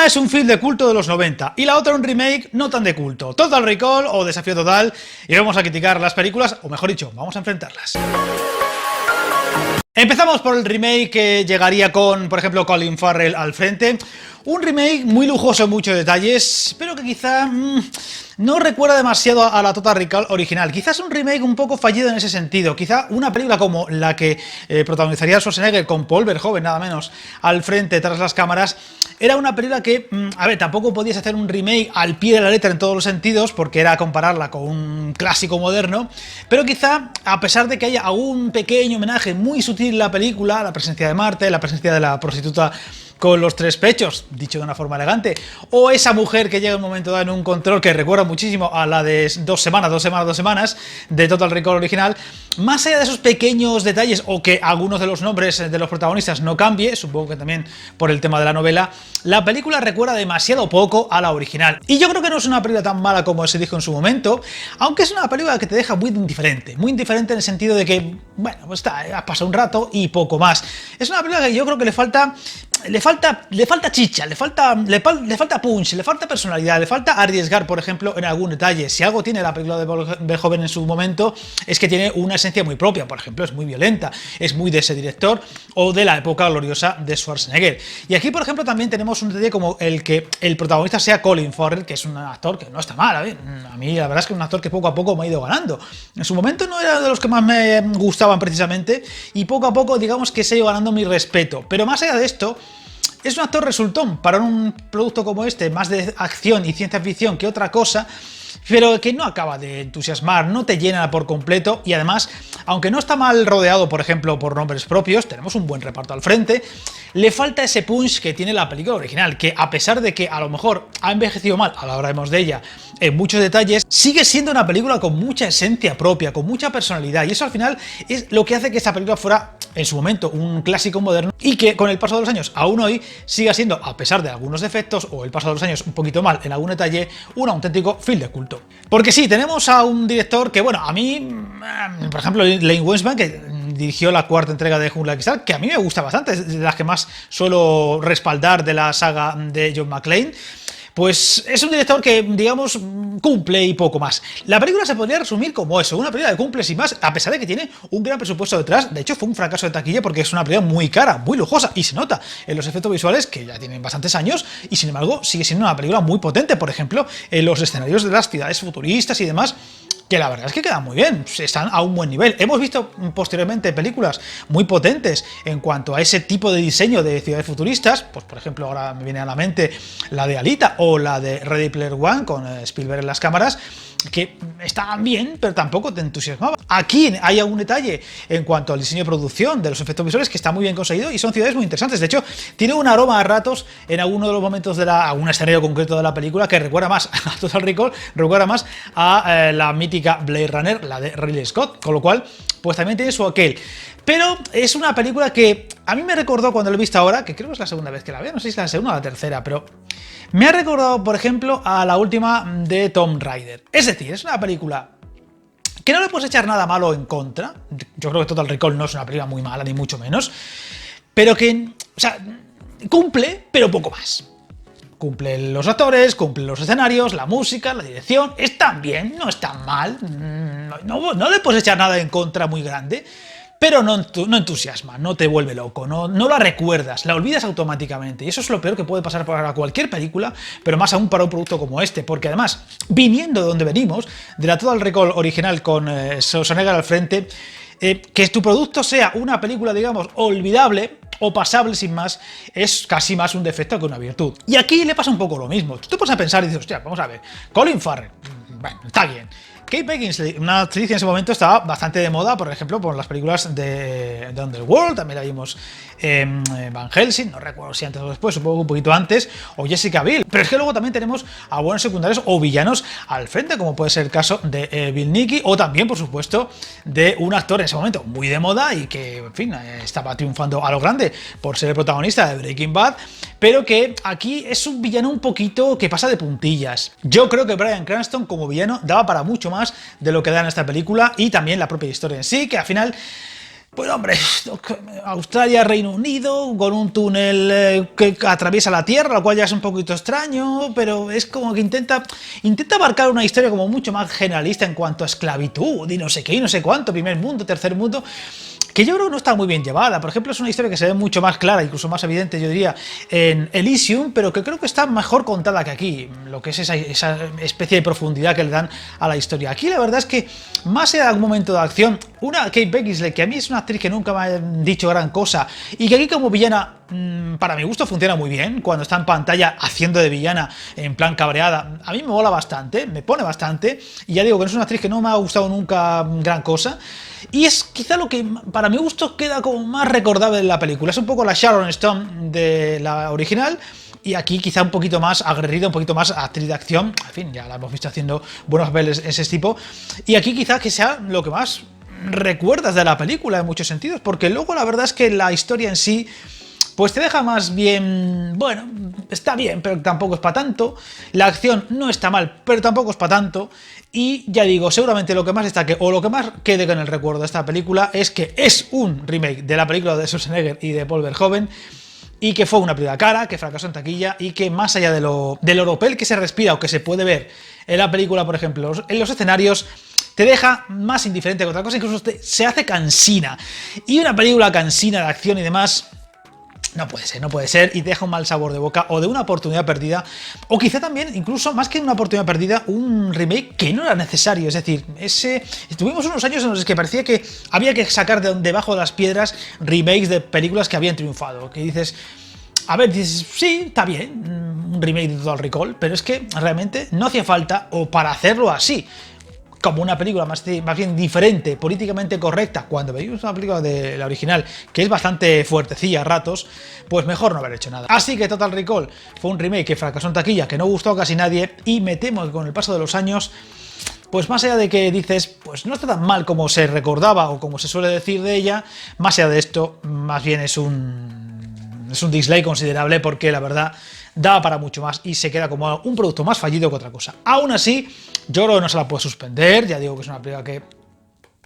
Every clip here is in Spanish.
es un film de culto de los 90 y la otra un remake no tan de culto. Total Recall o Desafío Total, y vamos a criticar las películas, o mejor dicho, vamos a enfrentarlas. Empezamos por el remake que llegaría con, por ejemplo, Colin Farrell al frente. Un remake muy lujoso en muchos detalles, pero que quizá no recuerda demasiado a la Total Recall original. Quizás un remake un poco fallido en ese sentido. Quizá una película como la que protagonizaría Schwarzenegger con Paul Verhoeven, nada menos, al frente tras las cámaras, era una película que, a ver, tampoco podías hacer un remake al pie de la letra en todos los sentidos, porque era compararla con un clásico moderno, pero quizá, a pesar de que haya algún pequeño homenaje muy sutil en la película, la presencia de Marte, la presencia de la prostituta con los tres pechos, dicho de una forma elegante, o esa mujer que llega un momento dado en un control que recuerda muchísimo a la de dos semanas de Total Recall original, más allá de esos pequeños detalles o que algunos de los nombres de los protagonistas no cambie, supongo que también por el tema de la novela, la película recuerda demasiado poco a la original. Y yo creo que no es una película tan mala como se dijo en su momento, aunque es una película que te deja muy indiferente en el sentido de que, bueno, pues está, ha pasado un rato y poco más. Es una película que yo creo que le falta chicha, le falta punch, le falta personalidad, le falta arriesgar, por ejemplo, en algún detalle. Si algo tiene la película de Verhoeven en su momento, es que tiene una esencia muy propia. Por ejemplo, es muy violenta, es muy de ese director o de la época gloriosa de Schwarzenegger. Y aquí, por ejemplo, también tenemos un detalle como el que el protagonista sea Colin Farrell, que es un actor que no está mal. A mí la verdad es que es un actor que poco a poco me ha ido ganando. En su momento no era de los que más me gustaban precisamente, y poco a poco digamos que se ha ido ganando mi respeto. Pero más allá de esto, es un actor resultón para un producto como este, más de acción y ciencia ficción que otra cosa, pero que no acaba de entusiasmar, no te llena por completo. Y además, aunque no está mal rodeado, por ejemplo, por nombres propios, tenemos un buen reparto al frente, le falta ese punch que tiene la película original, que a pesar de que a lo mejor ha envejecido mal, ahora hablaremos de ella, en muchos detalles, sigue siendo una película con mucha esencia propia, con mucha personalidad, y eso al final es lo que hace que esta película fuera en su momento un clásico moderno y que con el paso de los años, aún hoy, siga siendo, a pesar de algunos defectos o el paso de los años un poquito mal en algún detalle, un auténtico film de culto. Porque sí, tenemos a un director que, bueno, a mí, por ejemplo, Len Wiseman, que dirigió la cuarta entrega de Jungla de Cristal, que a mí me gusta bastante, es de las que más suelo respaldar de la saga de John McClane. Pues es un director que, digamos, cumple y poco más. La película se podría resumir como eso, una película que cumple sin más, a pesar de que tiene un gran presupuesto detrás. De hecho, fue un fracaso de taquilla porque es una película muy cara, muy lujosa, y se nota en los efectos visuales, que ya tienen bastantes años, y sin embargo sigue siendo una película muy potente. Por ejemplo, en los escenarios de las ciudades futuristas y demás, que la verdad es que quedan muy bien, están a un buen nivel. Hemos visto posteriormente películas muy potentes en cuanto a ese tipo de diseño de ciudades futuristas, pues por ejemplo ahora me viene a la mente la de Alita o la de Ready Player One con Spielberg en las cámaras, que estaban bien, pero tampoco te entusiasmaban. Aquí hay algún detalle en cuanto al diseño de producción de los efectos visuales que está muy bien conseguido y son ciudades muy interesantes. De hecho, tiene un aroma a ratos en alguno de los momentos de algún escenario concreto de la película que recuerda más a Total Recall, recuerda más a la mítica Blade Runner, la de Ridley Scott, con lo cual, pues también tiene su aquel. Pero es una película que a mí me recordó cuando lo he visto ahora, que creo que es la segunda vez que la veo, no sé si es la segunda o la tercera, pero me ha recordado, por ejemplo, a la última de Tomb Raider. Es decir, es una película que no le puedes echar nada malo en contra. Yo creo que Total Recall no es una película muy mala, ni mucho menos, pero que, o sea, cumple, pero poco más. Cumplen los actores, cumplen los escenarios, la música, la dirección, están bien, no están mal, no le puedes echar nada en contra muy grande, pero no entusiasma, no te vuelve loco, no la recuerdas, la olvidas automáticamente, y eso es lo peor que puede pasar para cualquier película, pero más aún para un producto como este, porque además, viniendo de donde venimos, de la Total Recall original con Schwarzenegger al frente, que tu producto sea una película, digamos, olvidable o pasable sin más, es casi más un defecto que una virtud. Y aquí le pasa un poco lo mismo. Tú te pones a pensar y dices, hostia, vamos a ver, Colin Farrell, bueno, está bien. Kate Beckinsale, una actriz que en ese momento estaba bastante de moda, por ejemplo, por las películas de Underworld, también la vimos en Van Helsing, no recuerdo si antes o después, supongo que un poquito antes, o Jessica Biel. Pero es que luego también tenemos a buenos secundarios o villanos al frente, como puede ser el caso de Bill Nighy, o también, por supuesto, de un actor en ese momento muy de moda y que, en fin, estaba triunfando a lo grande por ser el protagonista de Breaking Bad, pero que aquí es un villano un poquito que pasa de puntillas. Yo creo que Bryan Cranston como villano daba para mucho más de lo que da en esta película, y también la propia historia en sí, que al final Pues hombre, Australia, Reino Unido, con un túnel que atraviesa la Tierra, lo cual ya es un poquito extraño, pero es como que intenta abarcar una historia como mucho más generalista en cuanto a esclavitud y no sé qué y no sé cuánto, primer mundo, tercer mundo, que yo creo que no está muy bien llevada. Por ejemplo, es una historia que se ve mucho más clara, incluso más evidente, yo diría, en Elysium, pero que creo que está mejor contada que aquí, lo que es esa especie de profundidad que le dan a la historia. Aquí la verdad es que, más allá de algún momento de acción, una Kate Beckinsale, que a mí es una actriz que nunca me ha dicho gran cosa, y que aquí como villana, para mi gusto funciona muy bien, cuando está en pantalla haciendo de villana en plan cabreada, a mí me mola bastante, me pone bastante, y ya digo que no es una actriz que no me ha gustado nunca gran cosa, y es quizá lo que para mi gusto queda como más recordable en la película. Es un poco la Sharon Stone de la original, y aquí quizá un poquito más aguerrida, un poquito más actriz de acción. En fin, ya la hemos visto haciendo buenos papeles ese tipo, y aquí quizá que sea lo que más recuerdas de la película en muchos sentidos, porque luego la verdad es que la historia en sí pues te deja más bien, bueno, está bien, pero tampoco es para tanto. La acción no está mal, pero tampoco es para tanto. Y ya digo, seguramente lo que más destaque o lo que más quede con el recuerdo de esta película es que es un remake de la película de Schwarzenegger y de Paul Verhoeven, y que fue una película cara, que fracasó en taquilla, y que más allá del oropel que se respira o que se puede ver en la película, por ejemplo, en los escenarios, te deja más indiferente que otra cosa, incluso se hace cansina. Y una película cansina de acción y demás no puede ser, y te deja un mal sabor de boca, o de una oportunidad perdida, o quizá también, incluso más que una oportunidad perdida, un remake que no era necesario. Es decir, tuvimos unos años en los que parecía que había que sacar de debajo de las piedras remakes de películas que habían triunfado, que dices, a ver, dices, sí, está bien, un remake de Total Recall, pero es que realmente no hacía falta, o para hacerlo así, como una película más bien diferente, políticamente correcta, cuando veis una película de la original que es bastante fuertecilla a ratos, pues mejor no haber hecho nada. Así que Total Recall fue un remake que fracasó en taquilla, que no gustó a casi nadie, y me temo que con el paso de los años, pues más allá de que dices, pues no está tan mal como se recordaba o como se suele decir de ella, más allá de esto, más bien es un dislike considerable, porque la verdad daba para mucho más y se queda como un producto más fallido que otra cosa. Aún así, yo creo que no se la puede suspender, ya digo que es una película que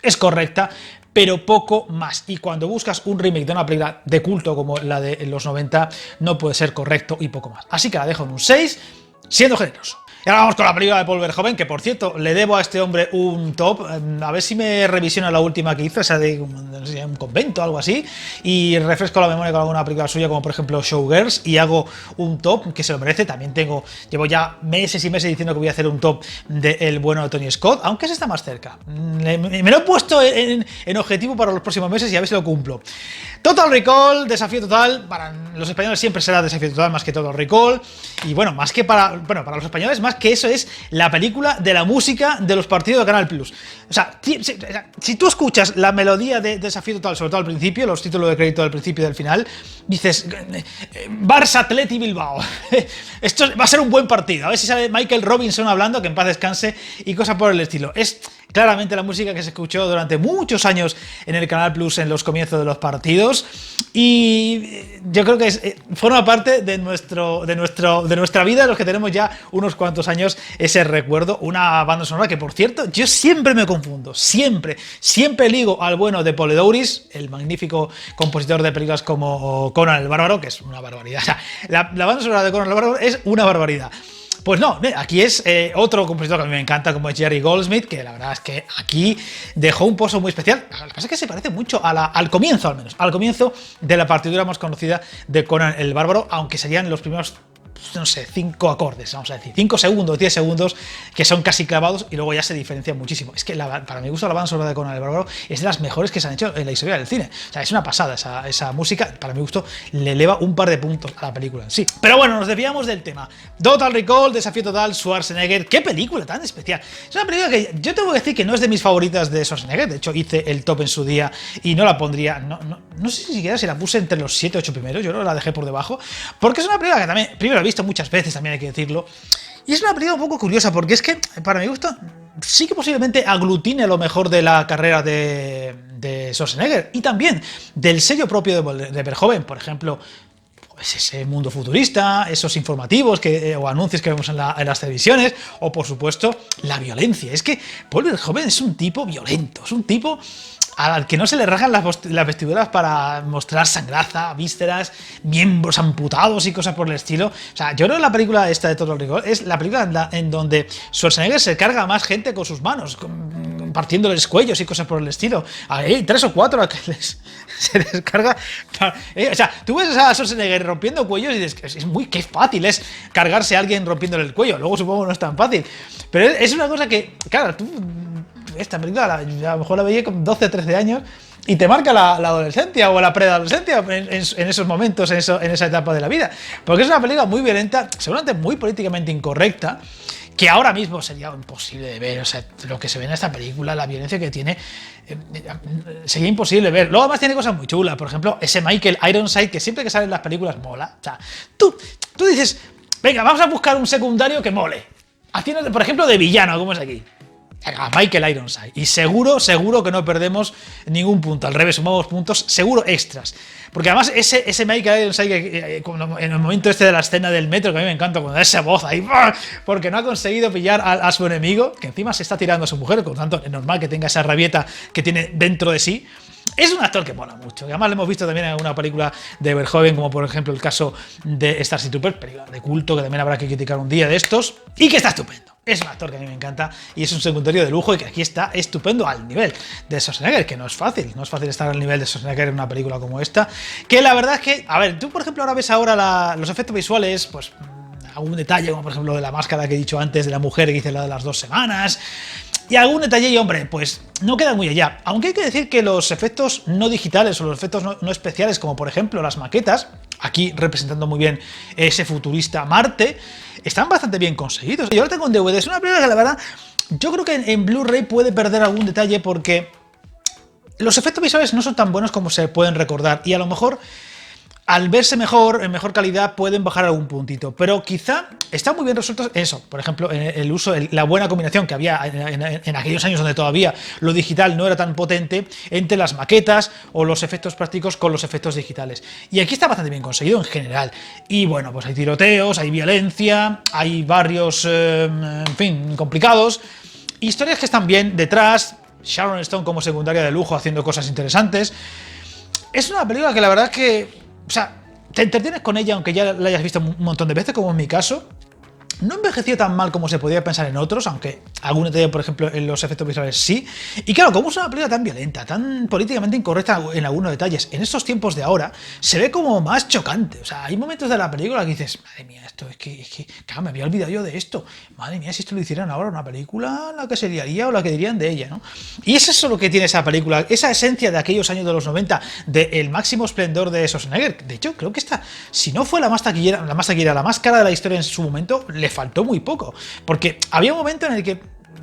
es correcta, pero poco más. Y cuando buscas un remake de una película de culto como la de los 90, no puede ser correcto y poco más. Así que la dejo en un 6, siendo generoso. Y ahora vamos con la película de Paul Verhoeven, que por cierto, le debo a este hombre un top. A ver si me revisiona la última que hizo, esa de no sé, un convento o algo así, y refresco la memoria con alguna película suya, como por ejemplo Showgirls, y hago un top que se lo merece. También llevo ya meses y meses diciendo que voy a hacer un top del bueno de Tony Scott, aunque se está más cerca. Me lo he puesto en objetivo para los próximos meses y a ver si lo cumplo. Total Recall, desafío total. Para los españoles siempre será desafío total más que Total Recall. Y bueno, más que para los españoles, más que eso, es la película de la música de los partidos de Canal Plus. O sea, si tú escuchas la melodía de Desafío Total, sobre todo al principio, los títulos de crédito del principio y del final, dices, Barça Atleti Bilbao. Esto va a ser un buen partido. A ver si sale Michael Robinson hablando, que en paz descanse, y cosas por el estilo. Es claramente la música que se escuchó durante muchos años en el Canal Plus en los comienzos de los partidos, y yo creo que forma parte de nuestra vida, los que tenemos ya unos cuantos años, ese recuerdo. Una banda sonora que, por cierto, yo siempre me confundo, siempre ligo al bueno de Poledouris, el magnífico compositor de películas como Conan el Bárbaro, que es una barbaridad. O sea, la banda sonora de Conan el Bárbaro es una barbaridad. Pues no, aquí es otro compositor que a mí me encanta, como es Jerry Goldsmith, que la verdad es que aquí dejó un pozo muy especial. Lo que pasa es que se parece mucho al comienzo, al menos, al comienzo de la partitura más conocida de Conan el Bárbaro, aunque serían los primeros, no sé, 5 acordes, vamos a decir, 5 segundos, 10 segundos, que son casi clavados, y luego ya se diferencian muchísimo. Es que para mi gusto la banda sonora de Conan el Bárbaro es de las mejores que se han hecho en la historia del cine. O sea, es una pasada esa música. Para mi gusto le eleva un par de puntos a la película en sí. Pero bueno, nos desviamos del tema. Total Recall, Desafío Total, Schwarzenegger. ¡Qué película tan especial! Es una película que yo tengo que decir que no es de mis favoritas de Schwarzenegger. De hecho, hice el top en su día y no la pondría, no sé si siquiera si la puse entre los 7 o 8 primeros. Yo creo que la dejé por debajo, porque es una película que también, primero, la he visto muchas veces, también hay que decirlo, y es una película un poco curiosa, porque es que, para mi gusto, sí que posiblemente aglutine lo mejor de la carrera de Schwarzenegger, y también del sello propio de Verhoeven. Por ejemplo, pues ese mundo futurista, esos informativos o anuncios que vemos en las televisiones, o por supuesto la violencia. Es que Paul Verhoeven es un tipo violento, es un tipo al que no se le rajan las vestiduras para mostrar sangraza, vísceras, miembros amputados y cosas por el estilo. O sea, yo creo que la película esta de Total Recall es la película en donde Schwarzenegger se carga a más gente con sus manos, partiéndoles cuellos y cosas por el estilo. Hay 3 o 4 a que se les carga. O sea, tú ves a Schwarzenegger rompiendo cuellos y dices, qué fácil es cargarse a alguien rompiéndole el cuello. Luego supongo que no es tan fácil. Pero es una cosa que, claro, tú... Esta película a lo mejor la veía con 12 o 13 años y te marca la adolescencia o la preadolescencia en esos momentos, en esa etapa de la vida. Porque es una película muy violenta, seguramente muy políticamente incorrecta, que ahora mismo sería imposible de ver. O sea, lo que se ve en esta película, la violencia que tiene, sería imposible de ver. Luego además tiene cosas muy chulas, por ejemplo, ese Michael Ironside que siempre que sale en las películas mola. O sea, tú dices, venga, vamos a buscar un secundario que mole, haciendo, por ejemplo, de villano, como es aquí. A Michael Ironside. Y seguro que no perdemos ningún punto. Al revés, sumamos puntos, seguro extras. Porque además ese Michael Ironside, en el momento este de la escena del metro, que a mí me encanta, cuando da esa voz ahí, porque no ha conseguido pillar a su enemigo, que encima se está tirando a su mujer, por lo tanto es normal que tenga esa rabieta que tiene dentro de sí. Es un actor que mola mucho, que además lo hemos visto también en alguna película de Verhoeven, como por ejemplo el caso de Starship Troopers, película de culto que también habrá que criticar un día de estos, y que está estupendo. Es un actor que a mí me encanta y es un secundario de lujo y que aquí está estupendo al nivel de Schwarzenegger, que no es fácil estar al nivel de Schwarzenegger en una película como esta, que la verdad es que, a ver, tú por ejemplo ahora ves los efectos visuales, pues algún detalle, como por ejemplo de la máscara que he dicho antes, de la mujer que hice la de las 2 semanas, y algún detalle, y hombre, pues no queda muy allá. Aunque hay que decir que los efectos no digitales o los efectos no especiales, como por ejemplo las maquetas, aquí representando muy bien ese futurista Marte, están bastante bien conseguidos. Yo lo tengo en DVD, es una película que la verdad, yo creo que en Blu-ray puede perder algún detalle porque los efectos visuales no son tan buenos como se pueden recordar y a lo mejor al verse mejor, en mejor calidad, pueden bajar algún puntito, pero quizá está muy bien resuelto eso, por ejemplo, en el uso, la buena combinación que había en aquellos años donde todavía lo digital no era tan potente, entre las maquetas o los efectos prácticos con los efectos digitales. Y aquí está bastante bien conseguido en general. Y bueno, pues hay tiroteos, hay violencia, hay barrios, en fin, complicados, historias que están bien detrás, Sharon Stone como secundaria de lujo haciendo cosas interesantes. Es una película que la verdad es que, o sea, te entretienes con ella aunque ya la hayas visto un montón de veces, como en mi caso. No envejeció tan mal como se podía pensar en otros, aunque algún detalle, por ejemplo, en los efectos visuales sí. Y claro, como es una película tan violenta, tan políticamente incorrecta en algunos detalles, en estos tiempos de ahora, se ve como más chocante. O sea, hay momentos de la película que dices, madre mía, esto es que claro, me había olvidado yo de esto. Madre mía, si esto lo hicieran ahora una película, la que se liaría o la que dirían de ella, ¿no? Y es eso lo que tiene esa película, esa esencia de aquellos años de los 90, del máximo esplendor de Schwarzenegger. De hecho, creo que esta, si no fue la más taquillera, la más cara de la historia en su momento, le faltó muy poco, porque había un momento en el que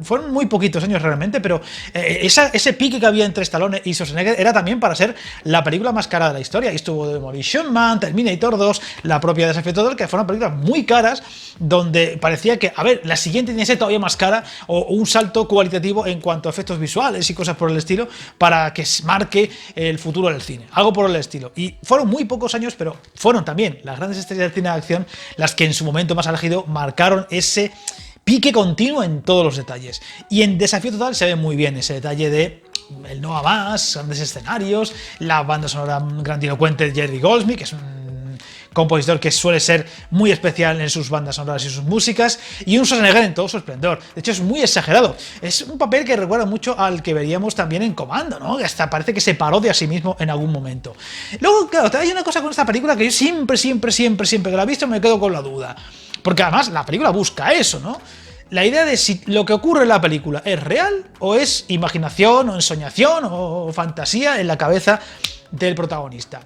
fueron muy poquitos años realmente, pero ese pique que había entre Stallone y Schwarzenegger era también para ser la película más cara de la historia. Y estuvo Demolition Man, Terminator 2, la propia Desafío Total, que fueron películas muy caras, donde parecía que, a ver, la siguiente tiene que ser todavía más cara, o un salto cualitativo en cuanto a efectos visuales y cosas por el estilo, para que marque el futuro del cine, algo por el estilo. Y fueron muy pocos años, pero fueron también las grandes estrellas del cine de acción las que en su momento más elegido marcaron ese pique continuo en todos los detalles. Y en Desafío Total se ve muy bien ese detalle de el no a más, grandes escenarios, la banda sonora grandilocuente de Jerry Goldsmith, que es un compositor que suele ser muy especial en sus bandas sonoras y sus músicas, y un Schwarzenegger en todo su esplendor. De hecho, es muy exagerado. Es un papel que recuerda mucho al que veríamos también en Comando, ¿no? Que hasta parece que se parodia a sí mismo en algún momento. Luego, claro, hay una cosa con esta película que yo siempre que la he visto me quedo con la duda. Porque además la película busca eso, ¿no? La idea de si lo que ocurre en la película es real o es imaginación o ensoñación o fantasía en la cabeza del protagonista.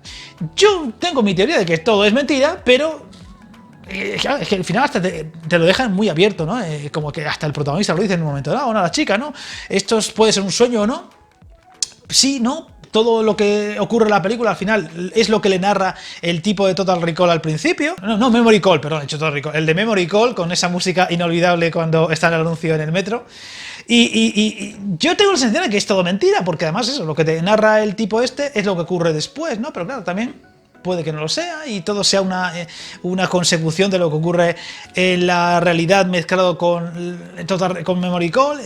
Yo tengo mi teoría de que todo es mentira, pero es que al final hasta te lo dejan muy abierto, ¿no? Como que hasta el protagonista lo dice en un momento, no, la chica, ¿no? Esto puede ser un sueño o no. Sí, no. Todo lo que ocurre en la película al final es lo que le narra el tipo de Total Recall al principio. No, Memory Call, perdón, he hecho Total Recall. El de Memory Call, con esa música inolvidable cuando está en el anuncio en el metro. Y yo tengo la sensación de que es todo mentira, porque además eso, lo que te narra el tipo este es lo que ocurre después, ¿no? Pero claro, también puede que no lo sea y todo sea una consecución de lo que ocurre en la realidad mezclado con Memory Call.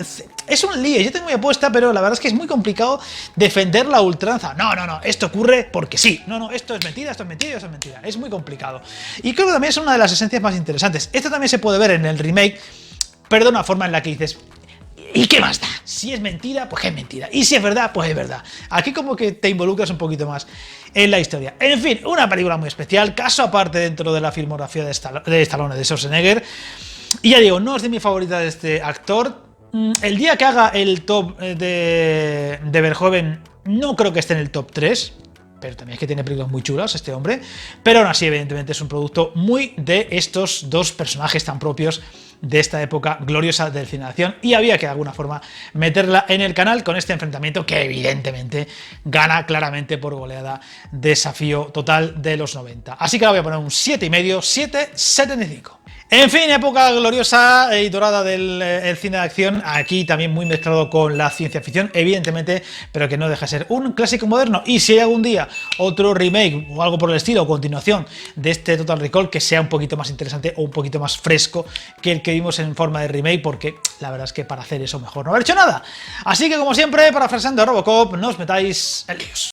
Es un lío, yo tengo mi apuesta, pero la verdad es que es muy complicado defender la ultranza. No, esto ocurre porque sí. No, esto es mentira, esto es mentira, esto es mentira. Es muy complicado. Y creo que también es una de las esencias más interesantes. Esto también se puede ver en el remake, pero de una forma en la que dices... ¿Y qué más da? Si es mentira, pues es mentira. Y si es verdad, pues es verdad. Aquí como que te involucras un poquito más en la historia. En fin, una película muy especial, caso aparte dentro de la filmografía de Stallone, de Schwarzenegger. Y ya digo, no es de mi favorita de este actor. El día que haga el top de Verhoeven, no creo que esté en el top 3. Pero también es que tiene películas muy chulas este hombre. Pero aún así, evidentemente, es un producto muy de estos dos personajes tan propios de esta época gloriosa del cine de acción, y había que de alguna forma meterla en el canal con este enfrentamiento que evidentemente gana claramente por goleada desafío total de los 90. Así que le voy a poner un 7,5, 7,75. En fin, época gloriosa y dorada del cine de acción, aquí también muy mezclado con la ciencia ficción, evidentemente, pero que no deja de ser un clásico moderno. Y si hay algún día otro remake o algo por el estilo, o continuación de este Total Recall, que sea un poquito más interesante o un poquito más fresco que el que vimos en forma de remake, porque la verdad es que para hacer eso mejor no haber hecho nada. Así que, como siempre, parafraseando a Robocop, no os metáis en líos.